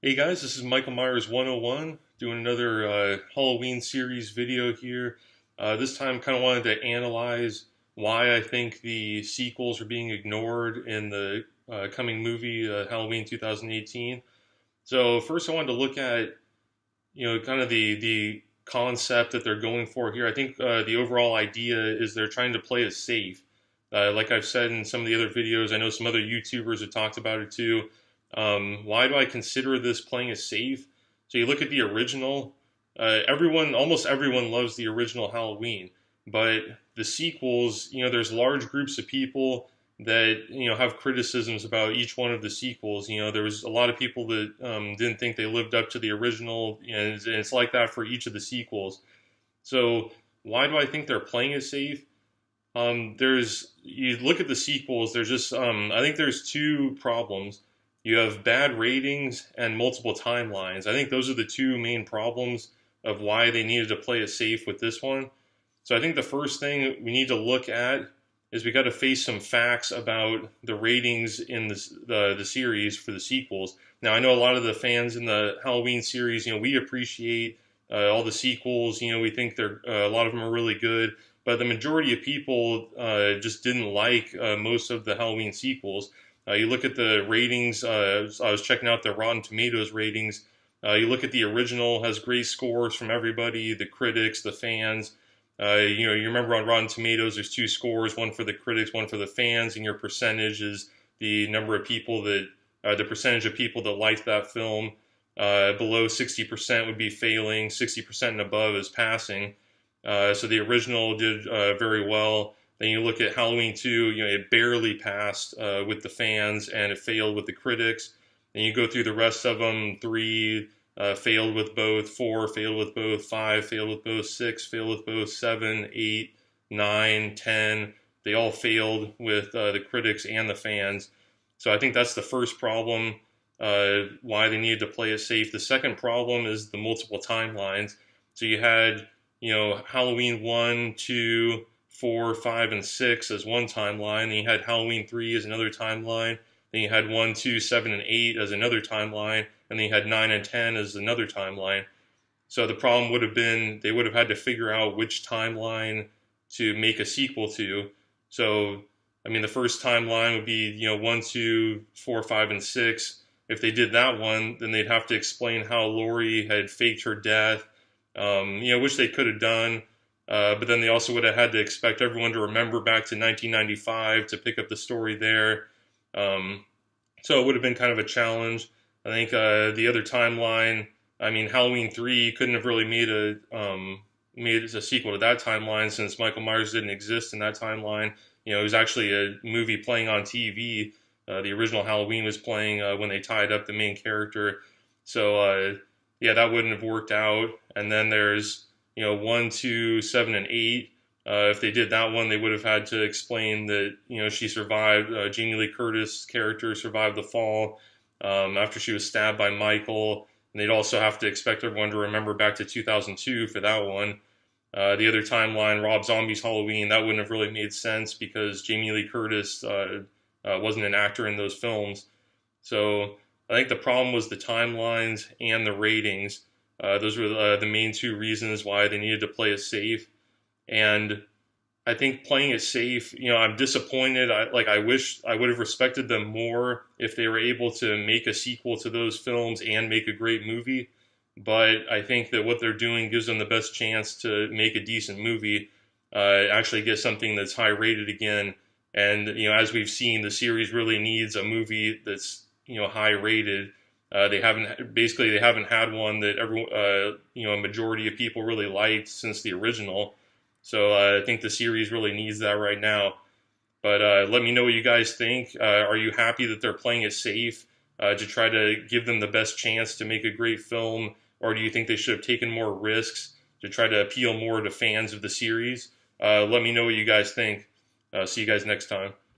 Hey guys, this is Michael Myers 101 doing another Halloween series video here. This time kind of wanted to analyze why I think the sequels are being ignored in the coming movie Halloween 2018. So first I wanted to look at, kind of the concept that they're going for here. I think the overall idea is they're trying to play it safe. Like I've said in some of the other videos, I know some other YouTubers have talked about it too. Why do I consider this playing it safe? So you look at the original. Almost everyone loves the original Halloween, but the sequels, there's large groups of people that have criticisms about each one of the sequels. There was a lot of people that didn't think they lived up to the original, and it's like that for each of the sequels. So why do I think they're playing it safe? You look at the sequels. There's just I think there's two problems. You have bad ratings and multiple timelines. I think those are the two main problems of why they needed to play it safe with this one. So I think the first thing we need to look at is we got to face some facts about the ratings in the series for the sequels. Now, I know a lot of the fans in the Halloween series, we appreciate all the sequels. We think a lot of them are really good. But the majority of people just didn't like most of the Halloween sequels. You look at the ratings. I was checking out the Rotten Tomatoes ratings. You look at the original, has great scores from everybody, the critics, the fans. You remember on Rotten Tomatoes, there's two scores, one for the critics, one for the fans, and your percentage is the number of people the percentage of people that liked that film. Below 60% would be failing, 60% and above is passing. So the original did very well. Then you look at Halloween 2, it barely passed with the fans and it failed with the critics. Then you go through the rest of them. 3 failed with both, 4 failed with both, 5 failed with both, 6 failed with both, 7, 8, 9, 10. They all failed with the critics and the fans. So I think that's the first problem, why they needed to play it safe. The second problem is the multiple timelines. So you had, Halloween 1, 2, 4, 5, and 6 as one timeline. Then you had Halloween 3 as another timeline. Then you had 1, 2, 7, and 8 as another timeline. And then you had 9 and 10 as another timeline. So the problem would have been they would have had to figure out which timeline to make a sequel to. So, the first timeline would be, 1, 2, 4, 5, and 6. If they did that one, then they'd have to explain how Laurie had faked her death, which they could have done. But then they also would have had to expect everyone to remember back to 1995 to pick up the story there. So it would have been kind of a challenge. I think the other timeline, Halloween 3 couldn't have really made a sequel to that timeline since Michael Myers didn't exist in that timeline. It was actually a movie playing on TV. The original Halloween was playing when they tied up the main character. So, that wouldn't have worked out. And then there's 1, 2, 7, and 8. If they did that one, they would have had to explain that, she survived, Jamie Lee Curtis' character survived the fall after she was stabbed by Michael. And they'd also have to expect everyone to remember back to 2002 for that one. The other timeline, Rob Zombie's Halloween, that wouldn't have really made sense because Jamie Lee Curtis wasn't an actor in those films. So I think the problem was the timelines and the ratings. Those were the main two reasons why they needed to play it safe. And I think playing it safe, I'm disappointed. I wish I would have respected them more if they were able to make a sequel to those films and make a great movie. But I think that what they're doing gives them the best chance to make a decent movie, actually get something that's high rated again. And, as we've seen, the series really needs a movie that's, high rated. They haven't had one that a majority of people really liked since the original. So I think the series really needs that right now. But let me know what you guys think. Are you happy that they're playing it safe to try to give them the best chance to make a great film? Or do you think they should have taken more risks to try to appeal more to fans of the series? Let me know what you guys think. See you guys next time.